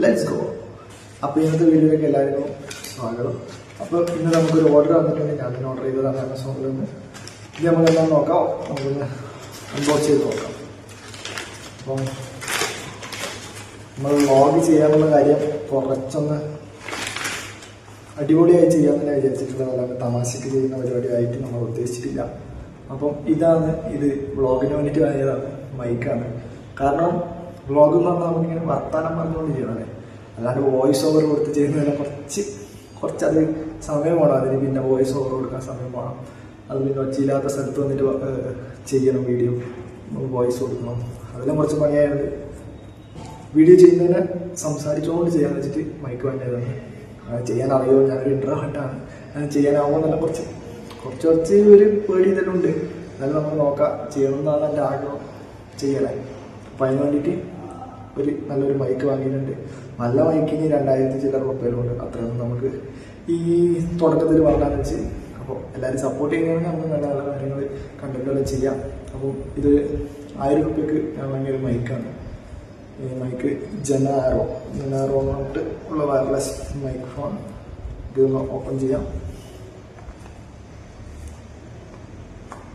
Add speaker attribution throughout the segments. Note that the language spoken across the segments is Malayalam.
Speaker 1: Let's go. അപ്പോൾ ഇന്നത്തെ വീഡിയോയിലേക്ക് എല്ലാവർക്കും സ്വാഗതം. അപ്പോൾ ഇന്ന് നമുക്കൊരു ഓർഡർ വന്നിട്ടുണ്ട്. ഞാൻ തന്നെ ഓർഡർ ചെയ്തതാണ് ആമസോണിൽ നിന്ന്. ഇത് നമ്മളെല്ലാം നോക്കാം, നമുക്കൊന്ന് അൺബോക്സ് ചെയ്ത് നോക്കാം. അപ്പം നമ്മൾ വ്ളോഗ് ചെയ്യാനുള്ള കാര്യം കുറച്ചൊന്ന് അടിപൊളിയായി ചെയ്യാമെന്ന് വിചാരിച്ചിട്ടുള്ളത്, അല്ലാതെ തമാശക്ക് ചെയ്യുന്ന പരിപാടിയായിട്ട് നമ്മൾ ഉദ്ദേശിച്ചിട്ടില്ല. അപ്പം ഇത് വ്ളോഗിന് വേണ്ടിയിട്ട് വാങ്ങിയതാണ്, മൈക്കാണ്. കാരണം വ്ളോഗ് എന്ന് പറഞ്ഞാൽ നമുക്കിങ്ങനെ വർത്താനം പറഞ്ഞുകൊണ്ട് ചെയ്യണമല്ലേ, അല്ലാണ്ട് വോയിസ് ഓവർ കൊടുത്ത് ചെയ്യുന്നതിന് കുറച്ചത് സമയം വേണം. അതിന് പിന്നെ വോയിസ് ഓവർ കൊടുക്കാൻ സമയം വേണം. അത് പിന്നെ ഒച്ചയില്ലാത്ത സ്ഥലത്ത് വന്നിട്ട് ചെയ്യണം, വീഡിയോ വോയിസ് കൊടുക്കണം, അതെല്ലാം കുറച്ച് പണിയായത്. വീഡിയോ ചെയ്യുന്നതിന് സംസാരിച്ചുകൊണ്ട് ചെയ്യാൻ വെച്ചിട്ട് മൈക്ക് വാങ്ങിയതാണ്. ചെയ്യാൻ അറിയോ, ഞാനൊരു ഇൻട്രോവേർട്ടാണ്, ചെയ്യാനാവുമ്പോൾ നല്ല കുറച്ച് ഒരു പേടി ഇതെല്ലാം ഉണ്ട്. എന്നാലും നമ്മൾ നോക്കാം, ചെയ്യണമെന്നാണ് എൻ്റെ ആഗ്രഹം, ചെയ്യണേ. അപ്പം അതിന് വേണ്ടിയിട്ട് നല്ലൊരു മൈക്ക് വാങ്ങിയിട്ടുണ്ട്. നല്ല മൈക്കിന് 2000 ചില്ലറ രൂപയിലുണ്ട്. അത്രയൊന്നും നമുക്ക് ഈ തുടക്കത്തിൽ വാങ്ങാൻ വെച്ച്. അപ്പോൾ എല്ലാവരും സപ്പോർട്ട് ചെയ്യുകയാണെങ്കിൽ നമുക്ക് നല്ല നല്ല കാര്യങ്ങൾ കണ്ടന്റുകൾ ചെയ്യാം. അപ്പം ഇത് 1000 രൂപയ്ക്ക് ഞാൻ വാങ്ങിയൊരു മൈക്കാണ്. ഈ മൈക്ക് ജനാറോ എന്നിട്ട് ഉള്ള വയർലെസ് മൈക്ക് ഫോൺ. ഇതൊന്ന് ഓപ്പൺ ചെയ്യാം.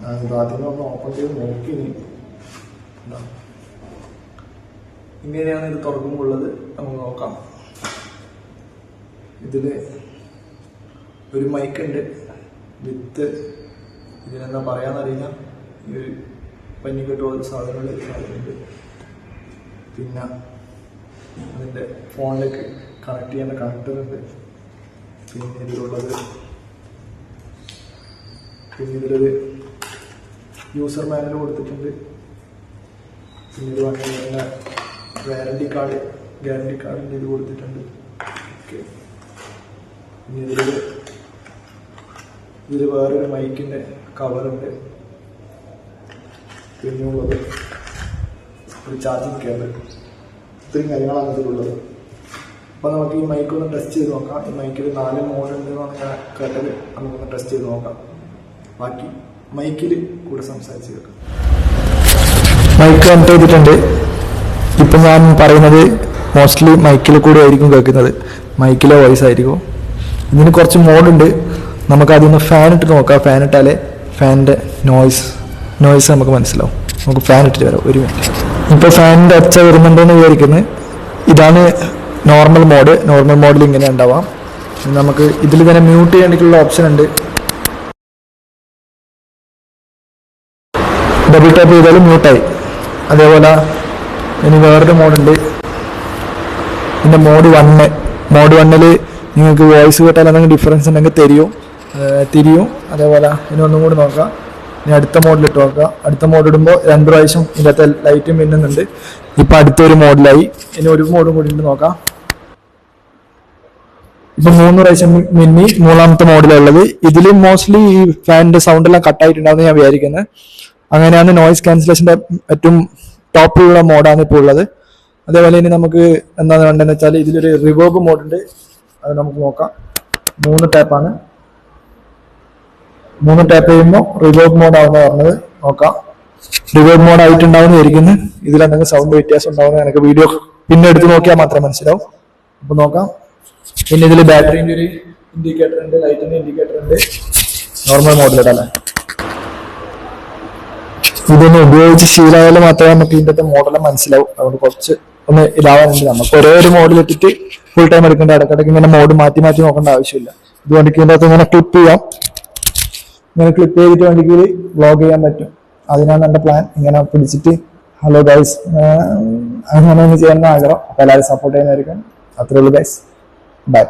Speaker 1: ഞാനിത് ആദ്യമേ ഒന്ന് ഓപ്പൺ ചെയ്ത് നോക്കി. ഇങ്ങനെയാണ് ഇത് തുറക്കുമ്പോൾ ഉള്ളത്. നമുക്ക് നോക്കാം. ഇതിൽ ഒരു മൈക്കുണ്ട് വിത്ത്, ഇതിനെന്താ പറയാന്നറിയില്ല, ഈ ഒരു പഞ്ഞിക്കെട്ടുള്ള സാധനമുണ്ട്. പിന്നെ അതിൻ്റെ ഫോണിലേക്ക് കണക്ട് ചെയ്യേണ്ട കണക്ടറുണ്ട്. പിന്നെ ഇതിലൊരു യൂസർ മാനുവൽ കൊടുത്തിട്ടുണ്ട്. പിന്നെ ഇത് വാങ്ങിയ ഗ്യാരണ്ടി കാർഡിൻ്റെ ഇത് കൊടുത്തിട്ടുണ്ട്. ഓക്കെ, പിന്നെ ഇതിൽ വേറൊരു മൈക്കിൻ്റെ കവറുണ്ട്. പിന്നെയുള്ളത് ഒരു ചാർജിങ് കേബിൾ. ഇത്രയും കാര്യങ്ങളാണ് ഇതിലുള്ളത്. അപ്പോൾ നമുക്ക് ഈ മൈക്കൊന്ന് ടെസ്റ്റ് ചെയ്ത് നോക്കാം. ഈ മൈക്കിൽ 4 മോഡുണ്ടെന്നാണ് ഞാൻ കേട്ടത്. നമുക്കൊന്ന് ടെസ്റ്റ് ചെയ്ത് നോക്കാം. ബാക്കി മൈക്കിൽ കൂടെ സംസാരിച്ച് കേൾക്കാം. മൈക്ക് കണക്ട് ചെയ്തിട്ടുണ്ട്. ഇപ്പം ഞാൻ പറയുന്നത് മോസ്റ്റ്ലി മൈക്കിൽ കൂടെ ആയിരിക്കും കേൾക്കുന്നത്, മൈക്കിലെ വോയിസ് ആയിരിക്കും. ഇതിന് കുറച്ച് മോഡുണ്ട്. നമുക്കതൊന്ന് ഫാൻ ഇട്ട് നോക്കാം. ഫാൻ ഇട്ടാലേ ഫാനിൻ്റെ നോയ്സ് നമുക്ക് മനസ്സിലാവും. നമുക്ക് ഫാൻ ഇട്ടിട്ട് വരാം, 1 മിനിറ്റ്. ഇപ്പോൾ ഫാനിൻ്റെ ഒച്ച വരുന്നുണ്ടെന്ന് വിചാരിക്കുന്നത്. ഇതാണ് നോർമൽ മോഡിൽ ഇങ്ങനെ ഉണ്ടാവാം. നമുക്ക് ഇതിൽ തന്നെ മ്യൂട്ട് ചെയ്യാനുള്ള ഓപ്ഷൻ ഉണ്ട്. ഡബിൾ ടാപ്പ് ചെയ്താലും മ്യൂട്ടായി. അതേപോലെ ഇനി വേറൊരു മോഡുണ്ട്. ഇതിൻ്റെ മോഡ് 1 നിങ്ങൾക്ക് വോയിസ് കേട്ടാൽ എന്തെങ്കിലും ഡിഫറൻസ് ഉണ്ടെങ്കിൽ തിരിയും. അതേപോലെ ഇനി ഒന്നും കൂടി നോക്കാം. ഇനി അടുത്ത മോഡിലിട്ട് നോക്കാം. അടുത്ത മോഡ് ഇടുമ്പോൾ 2 പ്രാവശ്യം ഇതിനകത്ത് ലൈറ്റും മിന്നുന്നുണ്ട്. ഇപ്പം അടുത്തൊരു മോഡിലായി. ഇനി ഒരു മോഡും കൂടി ഉണ്ട് നോക്കാം. ഇപ്പം 3 പ്രാവശ്യം മിന്നി 3ാമത്തെ മോഡിലുള്ളത്. ഇതിൽ മോസ്റ്റ്ലി ഈ ഫാനിൻ്റെ സൗണ്ട് എല്ലാം കട്ടായിട്ടുണ്ടാവുമെന്ന് ഞാൻ വിചാരിക്കുന്നത്. അങ്ങനെയാണ് നോയിസ് ക്യാൻസലേഷൻ്റെ ഏറ്റവും ടോപ്പിലുള്ള മോഡാണ് ഇപ്പോൾ ഉള്ളത്. അതേപോലെ ഇനി നമുക്ക് എന്താണ് വേണ്ടതെന്ന് വെച്ചാൽ ഇതിലൊരു റിവേർബ് മോഡുണ്ട്. അത് നമുക്ക് നോക്കാം. 3 ടാപ്പാണ്. 3 ടാപ്പ് ചെയ്യുമ്പോൾ റിവേർബ് മോഡാണെന്ന് പറഞ്ഞത്. നോക്കാം. റിവേർബ് മോഡ് ആയിട്ടുണ്ടാവുമെന്ന് വിചാരിക്കുന്നു. ഇതിലെന്തെങ്കിലും സൗണ്ട് വ്യത്യാസം ഉണ്ടാവുന്ന എനിക്ക് വീഡിയോ പിന്നെ എടുത്ത് നോക്കിയാൽ മാത്രമേ മനസ്സിലാവും. അപ്പോൾ നോക്കാം. പിന്നെ ഇതിൽ ബാറ്ററിൻ്റെ ഒരു ഇൻഡിക്കേറ്റർ ഉണ്ട്, ലൈറ്റിൻ്റെ ഇൻഡിക്കേറ്റർ ഉണ്ട്. നോർമൽ മോഡിലിടല്ലേ. ഇതൊന്ന് ഉപയോഗിച്ച് ശീലമായാലും മാത്രമേ നമുക്ക് ഇതിൻ്റെ മോഡലും മനസ്സിലാവും. അതുകൊണ്ട് കുറച്ച് ഒന്ന് ഇതാവാനുണ്ട്. നമുക്ക് ഒരു മോഡിലിട്ടിട്ട് ഫുൾ ടൈം എടുക്കേണ്ട, ഇടയ്ക്കിടയ്ക്ക് ഇങ്ങനെ മോഡ് മാറ്റി നോക്കേണ്ട ആവശ്യമില്ല. ഇത് വണ്ടിക്ക് ഇതിൻ്റെ അകത്ത് ഇങ്ങനെ ക്ലിപ്പ് ചെയ്യാം. ഇങ്ങനെ ക്ലിപ്പ് ചെയ്തിട്ട് വണ്ടിക്ക് വ്ളോഗ് ചെയ്യാൻ പറ്റും. അതിനാണ് എൻ്റെ പ്ലാൻ. ഇങ്ങനെ പിടിച്ചിട്ട് ഹലോ ഗൈസ് അങ്ങനെ ഒന്ന് ചെയ്യാൻ ആഗ്രഹം. അപ്പോൾ എല്ലാവരും സപ്പോർട്ട് ചെയ്യുന്നതായിരിക്കും. അത്രേ ഉള്ളൂ ഗൈസ്. ബൈ.